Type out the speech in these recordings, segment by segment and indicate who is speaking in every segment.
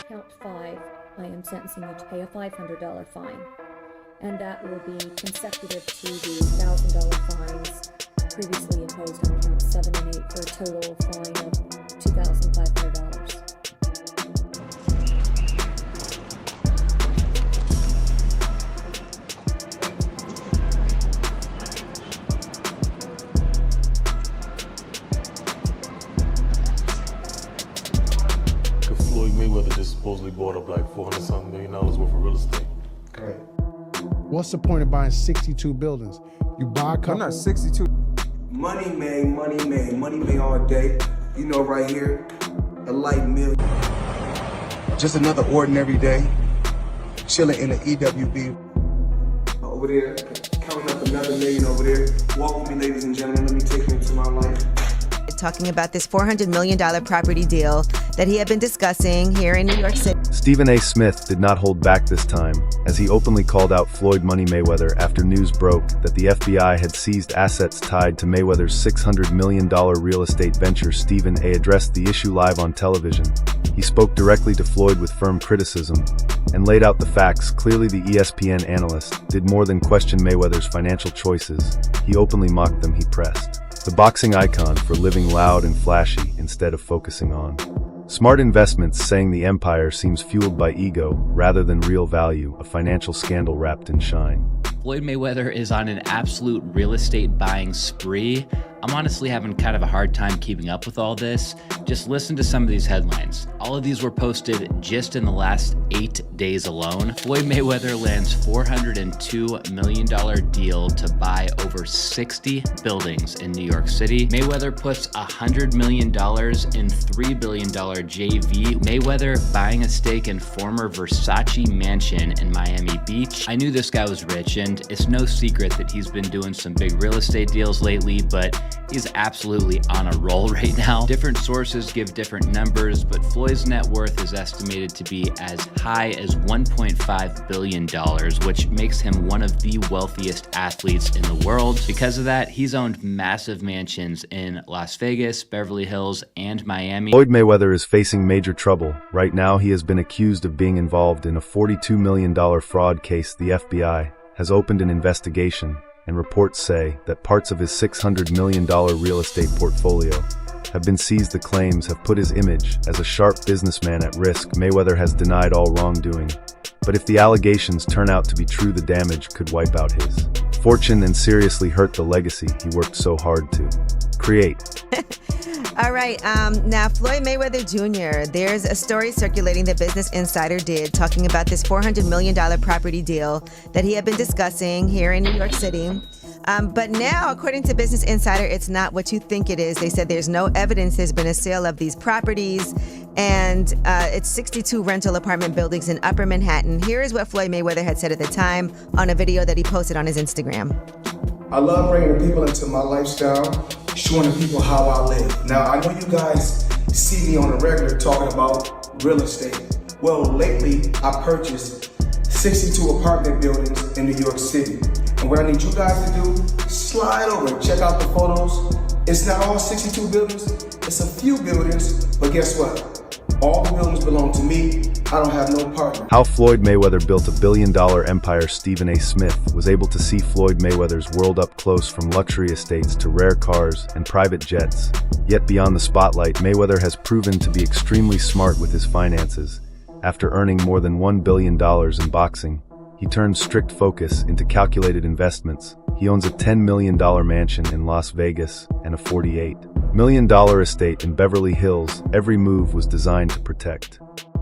Speaker 1: Count 5, I am sentencing you to pay a $500 fine, and that will be consecutive to the $1,000 fines previously imposed on counts 7 and 8 for a total fine of $2,500.
Speaker 2: Floyd Mayweather just supposedly bought up like $400-something million worth of real estate.
Speaker 3: Correct.
Speaker 4: What's the point of buying 62 buildings? You buy a couple.
Speaker 3: I'm not 62.
Speaker 5: Money made all day. You know, right here, a light meal. Just another ordinary day, chilling in the EWB. Over there, counting up another million over there. Walk with me, ladies and gentlemen. Let me take you into my life.
Speaker 6: Talking about this $400 million property deal that he had been discussing here in New York City.
Speaker 7: Stephen A. Smith did not hold back this time, as he openly called out Floyd Money Mayweather after news broke that the FBI had seized assets tied to Mayweather's $600 million real estate venture. Stephen A. addressed the issue live on television. He spoke directly to Floyd with firm criticism and laid out the facts. Clearly, the ESPN analyst did more than question Mayweather's financial choices. He openly mocked them. He pressed the boxing icon for living loud and flashy instead of focusing on smart investments, saying the empire seems fueled by ego rather than real value, a financial scandal wrapped in shine.
Speaker 8: Floyd Mayweather is on an absolute real estate buying spree. I'm honestly having kind of a hard time keeping up with all this. Just listen to some of these headlines. All of these were posted just in the last 8 days alone. Floyd Mayweather lands $402 million deal to buy over 60 buildings in New York City. Mayweather puts $100 million in $3 billion JV. Mayweather buying a stake in former Versace mansion in Miami Beach. I knew this guy was rich, and it's no secret that he's been doing some big real estate deals lately, but he's absolutely on a roll right now. Different sources give different numbers, but Floyd's net worth is estimated to be as high as $1.5 billion, which makes him one of the wealthiest athletes in the world. Because of that, he's owned massive mansions in Las Vegas, Beverly Hills, and Miami.
Speaker 7: Floyd Mayweather is facing major trouble. Right now, he has been accused of being involved in a $42 million fraud case. The FBI has opened an investigation, and reports say that parts of his $600 million real estate portfolio have been seized. The claims have put his image as a sharp businessman at risk. Mayweather has denied all wrongdoing, but if the allegations turn out to be true, the damage could wipe out his fortune and seriously hurt the legacy he worked so hard to create.
Speaker 6: All right, now Floyd Mayweather Jr., there's a story circulating that Business Insider did talking about this $400 million property deal that he had been discussing here in New York City. But now, according to Business Insider, it's not what you think it is. They said there's no evidence there's been a sale of these properties, and it's 62 rental apartment buildings in Upper Manhattan. Here is what Floyd Mayweather had said at the time on a video that he posted on his Instagram.
Speaker 5: I love bringing the people into my lifestyle, showing the people how I live. Now, I know you guys see me on a regular talking about real estate. Well, lately, I purchased 62 apartment buildings in New York City. And what I need you guys to do, slide over and check out the photos. It's not all 62 buildings, it's a few buildings, but guess what? All the buildings belong to me. I don't have no partner.
Speaker 7: How Floyd Mayweather built a billion-dollar empire. Stephen A. Smith was able to see Floyd Mayweather's world up close, from luxury estates to rare cars and private jets. Yet beyond the spotlight, Mayweather has proven to be extremely smart with his finances. After earning more than $1 billion in boxing, he turned strict focus into calculated investments. He owns a $10 million mansion in Las Vegas and a $48 million estate in Beverly Hills. Every move was designed to protect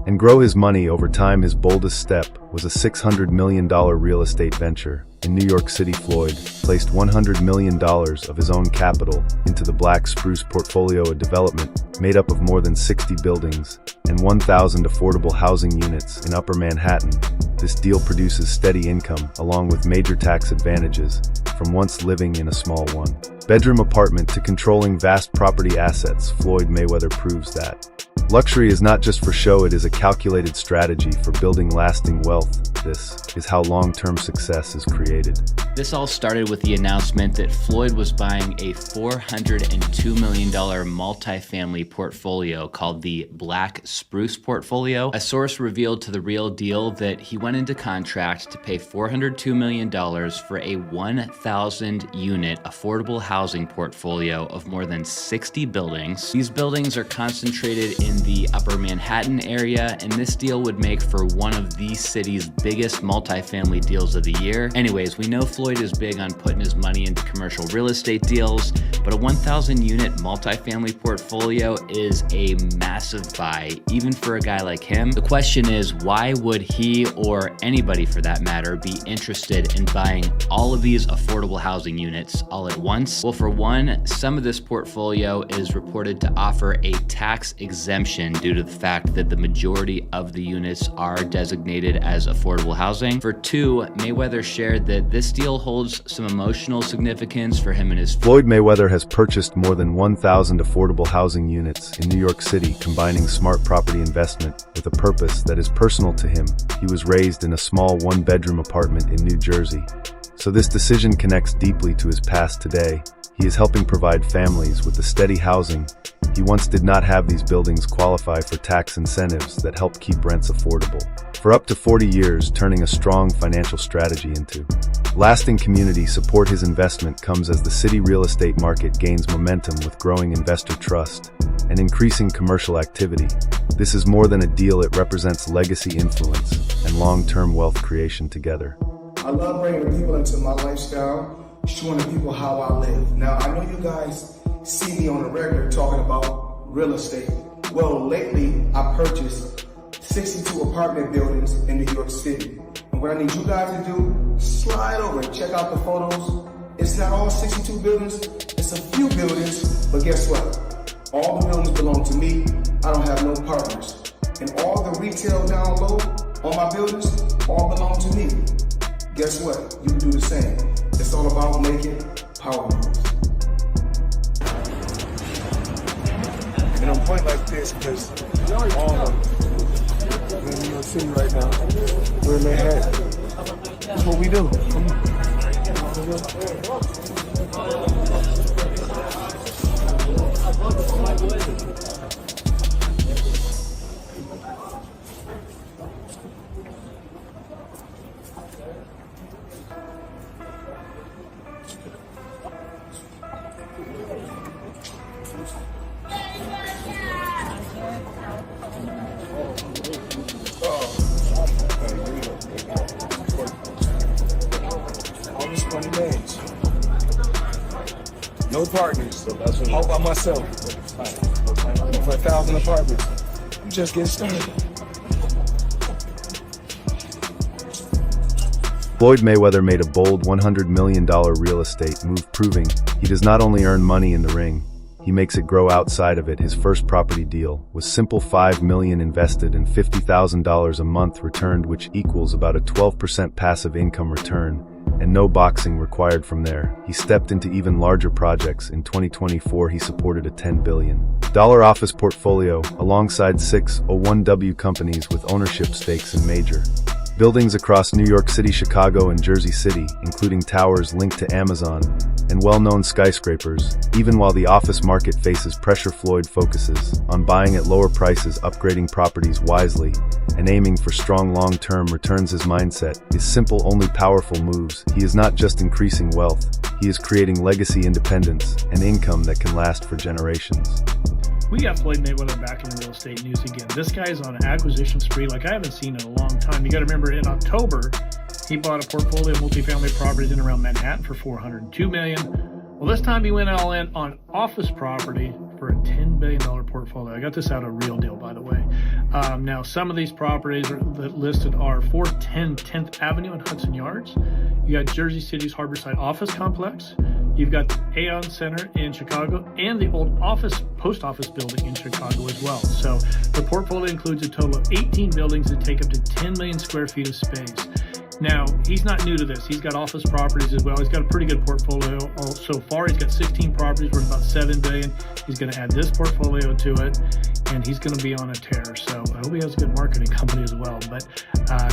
Speaker 7: and grow his money over time. His boldest step was a $600 million real estate venture in New York City. Floyd placed $100 million of his own capital into the Black Spruce portfolio, a development made up of more than 60 buildings and 1,000 affordable housing units in Upper Manhattan. This deal produces steady income along with major tax advantages, from once living in a small one-bedroom apartment to controlling vast property assets. Floyd Mayweather proves that luxury is not just for show, it is a calculated strategy for building lasting wealth. this is how long-term success is created.
Speaker 8: This all started with the announcement that Floyd was buying a $402 million multifamily portfolio called the Black Spruce Portfolio. A source revealed to The Real Deal that he went into contract to pay $402 million for a 1,000-unit affordable housing portfolio of more than 60 buildings. These buildings are concentrated in the Upper Manhattan area, and this deal would make for one of the city's biggest multifamily deals of the year. Anyways, we know Floyd is big on putting his money into commercial real estate deals, but a 1,000-unit multifamily portfolio is a massive buy, even for a guy like him. The question is, why would he, or anybody for that matter, be interested in buying all of these affordable housing units all at once? Well, for one, some of this portfolio is reported to offer a tax exemption due to the fact that the majority of the units are designated as affordable housing. For two, Mayweather shared that this deal holds some emotional significance for him and his
Speaker 7: Floyd Mayweather has purchased more than 1,000 affordable housing units in New York City, combining smart property investment with a purpose that is personal to him. He was raised in a small one-bedroom apartment in New Jersey, so this decision connects deeply to his past today. He is helping provide families with the steady housing he once did not have. These buildings qualify for tax incentives that help keep rents affordable for up to 40 years, turning a strong financial strategy into lasting community support. His investment comes as the city real estate market gains momentum with growing investor trust and increasing commercial activity. This is more than a deal, it represents legacy, influence, and long-term wealth creation together.
Speaker 5: I love bringing the people into my lifestyle, showing the people how I live. Now, I know you guys see me on the regular talking about real estate. Well, lately, I purchased 62 apartment buildings in New York City. And what I need you guys to do, slide over and check out the photos. It's not all 62 buildings, it's a few buildings, but guess what? All the buildings belong to me. I don't have no partners. And all the retail down low on my buildings all belong to me. Guess what? You can do the same. It's all about making power moves. And I'm pointing like this because all we're in New York City right now. We're in Manhattan. That's what we do. Come on. No partners. So that's what all by myself. For 1,000 apartments. I'm just getting started.
Speaker 7: Floyd Mayweather made a bold $100 million real estate move, proving he does not only earn money in the ring, he makes it grow outside of it. His first property deal was simple: $5 million invested and $50,000 a month returned, which equals about a 12% passive income return, and no boxing required from there. He stepped into even larger projects. In 2024, he supported a $10 billion office portfolio alongside 6 01W companies with ownership stakes in major buildings across New York City, Chicago, and Jersey City, including towers linked to Amazon and well-known skyscrapers. Even while the office market faces pressure, Floyd focuses on buying at lower prices, upgrading properties wisely, and aiming for strong long-term returns. His mindset is simple, only powerful moves. He is not just increasing wealth, he is creating legacy, independence, and income that can last for generations.
Speaker 3: We got Floyd Mayweather back in the real estate news again. This guy's on an acquisition spree like I haven't seen in a long time. You got to remember, in October, he bought a portfolio of multifamily properties in around Manhattan for $402 million. Well, this time he went all in on office property for a $10 billion portfolio. I got this out of Real Deal, by the way. Now, some of these properties that listed are 410 10th Avenue and Hudson Yards. You got Jersey City's Harborside Office Complex. You've got the Aon Center in Chicago and the old post office building in Chicago as well. So the portfolio includes a total of 18 buildings that take up to 10 million square feet of space. Now, he's not new to this. He's got office properties as well. He's got a pretty good portfolio so far. He's got 16 properties worth about $7 billion. He's going to add this portfolio to it. and he's going to be on a tear. So I hope he has a good marketing company as well. But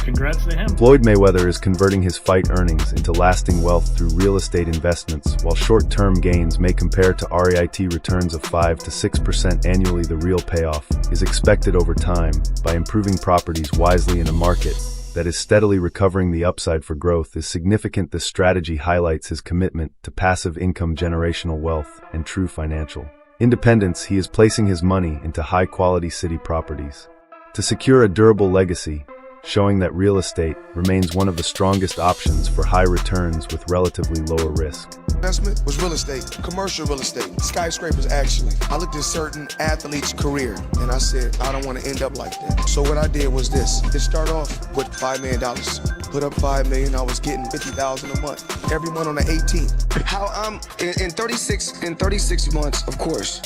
Speaker 3: congrats to him.
Speaker 7: Floyd Mayweather is converting his fight earnings into lasting wealth through real estate investments. While short-term gains may compare to REIT returns of 5 to 6% annually, the real payoff is expected over time by improving properties wisely in a market that is steadily recovering. The upside for growth is significant. This strategy highlights his commitment to passive income, generational wealth, and true financial independence. He is placing his money into high-quality city properties to secure a durable legacy, showing that real estate remains one of the strongest options for high returns with relatively lower risk.
Speaker 5: Investment was real estate, commercial real estate, skyscrapers actually. I looked at certain athletes' career and I said, I don't want to end up like that. So what I did was this. To start off with $5 million. Put up $5 million, I was getting $50,000 a month. Every month on the 18th. How I'm in 36 months, of course,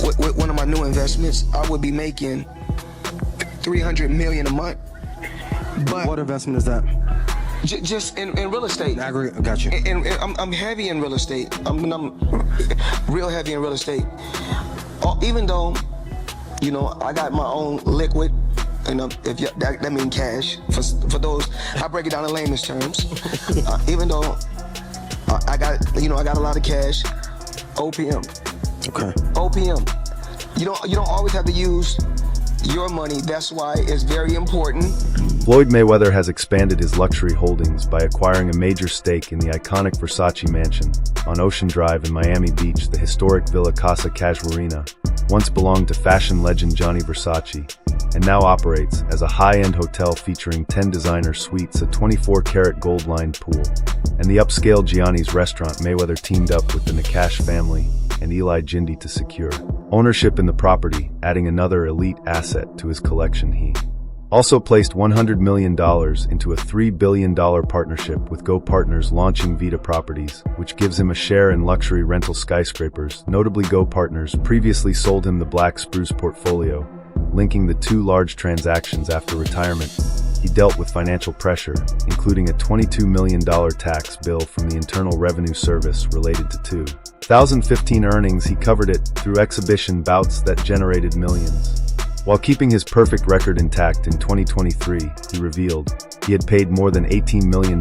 Speaker 5: with one of my new investments, I would be making $300 million a month. But
Speaker 9: what investment is that?
Speaker 5: Just in real estate.
Speaker 9: I got you.
Speaker 5: And I'm heavy in real estate. I'm real heavy in real estate. Even though, you know, I got my own liquid, and that means cash. For those, I break it down in layman's terms. Even though I got a lot of cash. OPM.
Speaker 9: Okay.
Speaker 5: OPM. You don't always have to use your money. That's why it's very important.
Speaker 7: Floyd Mayweather has expanded his luxury holdings by acquiring a major stake in the iconic Versace mansion on Ocean Drive in Miami Beach. The historic Villa Casa Casuarina once belonged to fashion legend Gianni Versace and now operates as a high-end hotel featuring 10 designer suites, a 24-karat gold-lined pool, and the upscale Gianni's restaurant. Mayweather teamed up with the Nakash family and Eli Jindy to secure ownership in the property, adding another elite asset to his collection. He also placed $100 million into a $3 billion partnership with Go Partners, launching Vita Properties, which gives him a share in luxury rental skyscrapers. Notably, Go Partners previously sold him the Black Spruce portfolio, linking the two large transactions. After retirement, he dealt with financial pressure, including a $22 million tax bill from the Internal Revenue Service related to 2015 earnings. He covered it through exhibition bouts that generated millions. While keeping his perfect record intact in 2023, he revealed he had paid more than $18 million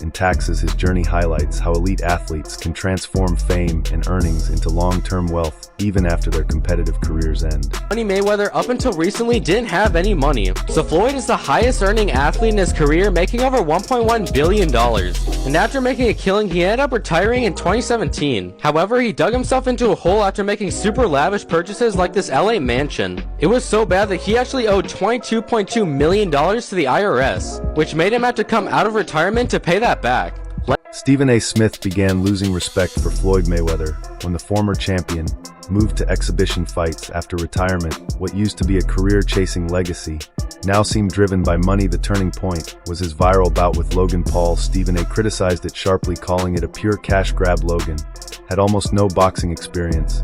Speaker 7: in taxes. His journey highlights how elite athletes can transform fame and earnings into long-term wealth even after their competitive careers end.
Speaker 10: Mayweather up until recently didn't have any money, so Floyd is the highest earning athlete in his career, making over $1.1 billion. And after making a killing, he ended up retiring in 2017. However, he dug himself into a hole after making super lavish purchases like this LA mansion. It was so bad that he actually owed $22.2 million to the IRS, which made him have to come out of retirement to pay that back.
Speaker 7: Stephen A. Smith began losing respect for Floyd Mayweather when the former champion moved to exhibition fights after retirement. What used to be a career-chasing legacy now seemed driven by money. The turning point was his viral bout with Logan Paul. Stephen A. criticized it sharply, calling it a pure cash grab. Logan had almost no boxing experience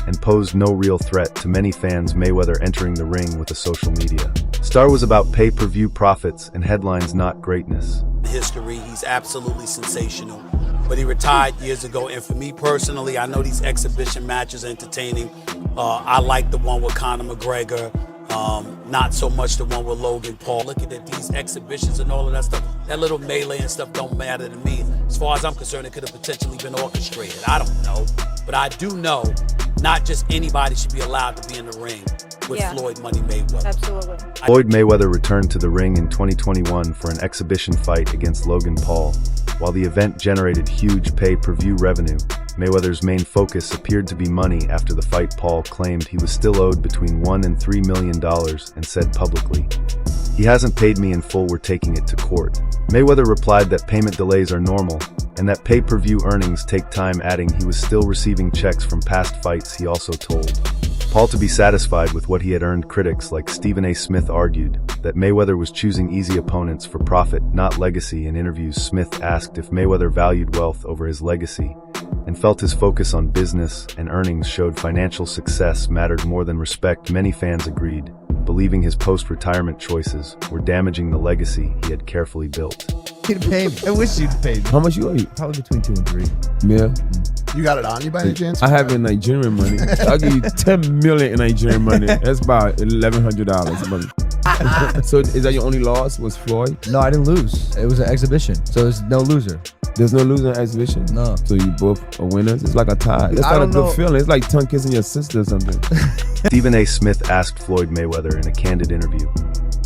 Speaker 7: and posed no real threat to many fans. Mayweather entering the ring with a social media star was about pay-per-view profits and headlines, not greatness.
Speaker 11: History, he's absolutely sensational, but he retired years ago, and for me personally, I know these exhibition matches are entertaining. I like the one with Conor McGregor, not so much the one with Logan Paul. Looking at these exhibitions and all of that stuff, that little melee and stuff don't matter to me. As far as I'm concerned, it could have potentially been orchestrated. I don't know, but I do know not just anybody should be allowed to be in the ring with Floyd Money Mayweather.
Speaker 1: Absolutely.
Speaker 7: Floyd Mayweather returned to the ring in 2021 for an exhibition fight against Logan Paul. While the event generated huge pay-per-view revenue, Mayweather's main focus appeared to be money. After the fight, Paul claimed he was still owed between $1 and $3 million and said publicly, "He hasn't paid me in full, we're taking it to court." Mayweather replied that payment delays are normal and that pay-per-view earnings take time, adding he was still receiving checks from past fights. He also told Paul to be satisfied with what he had earned. Critics like Stephen A. Smith argued that Mayweather was choosing easy opponents for profit, not legacy. In interviews, Smith asked if Mayweather valued wealth over his legacy and felt his focus on business and earnings showed financial success mattered more than respect. Many fans agreed, believing his post-retirement choices were damaging the legacy he had carefully built.
Speaker 12: You'd pay me. I wish you'd pay me.
Speaker 13: How much you owe you?
Speaker 12: Probably between 2 and 3.
Speaker 13: Yeah.
Speaker 12: You got it on you by any chance?
Speaker 13: I have it in Nigerian money. I'll give you 10 million in Nigerian money. That's about $1,100 a month. So is that your only loss, was Floyd?
Speaker 12: No, I didn't lose. It was an exhibition, so there's no loser.
Speaker 13: There's no loser in exhibition?
Speaker 12: No.
Speaker 13: So you both are winners? It's like a tie. That's not a good feeling. It's like tongue kissing your sister or something.
Speaker 7: Stephen A. Smith asked Floyd Mayweather in a candid interview,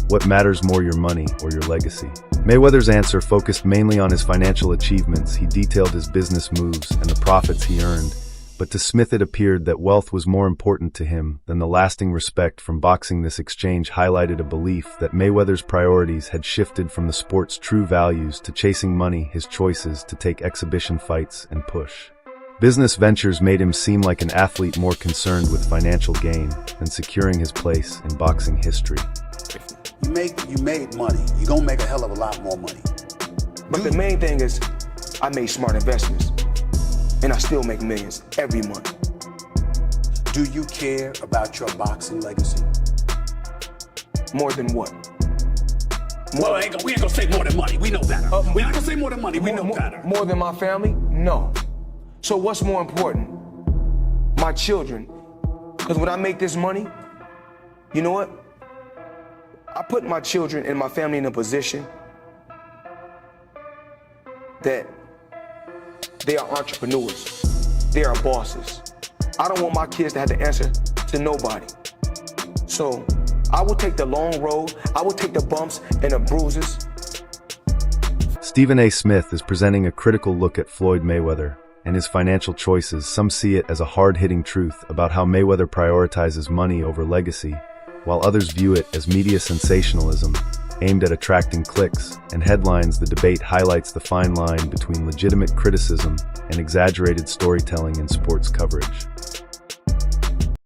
Speaker 7: what matters more, your money or your legacy? Mayweather's answer focused mainly on his financial achievements. He detailed his business moves and the profits he earned. But to Smith it appeared that wealth was more important to him than the lasting respect from boxing. This exchange highlighted a belief that Mayweather's priorities had shifted from the sport's true values to chasing money, his choices to take exhibition fights and push. Business ventures made him seem like an athlete more concerned with financial gain than securing his place in boxing history.
Speaker 11: You made money. You're gonna make a hell of a lot more money.
Speaker 14: But the main thing is, I made smart investments. And I still make millions every month.
Speaker 11: Do you care about your boxing legacy?
Speaker 14: More than what?
Speaker 11: Well, we ain't gonna say more than money. We know better. We're not gonna say more than money. We know better.
Speaker 14: More than my family? No. So what's more important? My children. Because when I make this money, you know what? I put my children and my family in a position that they are entrepreneurs. They are bosses. I don't want my kids to have to answer to nobody. So I will take the long road. I will take the bumps and the bruises.
Speaker 7: Stephen A. Smith is presenting a critical look at Floyd Mayweather and his financial choices. Some see it as a hard-hitting truth about how Mayweather prioritizes money over legacy, while others view it as media sensationalism aimed at attracting clicks and headlines. The debate highlights the fine line between legitimate criticism and exaggerated storytelling in sports coverage.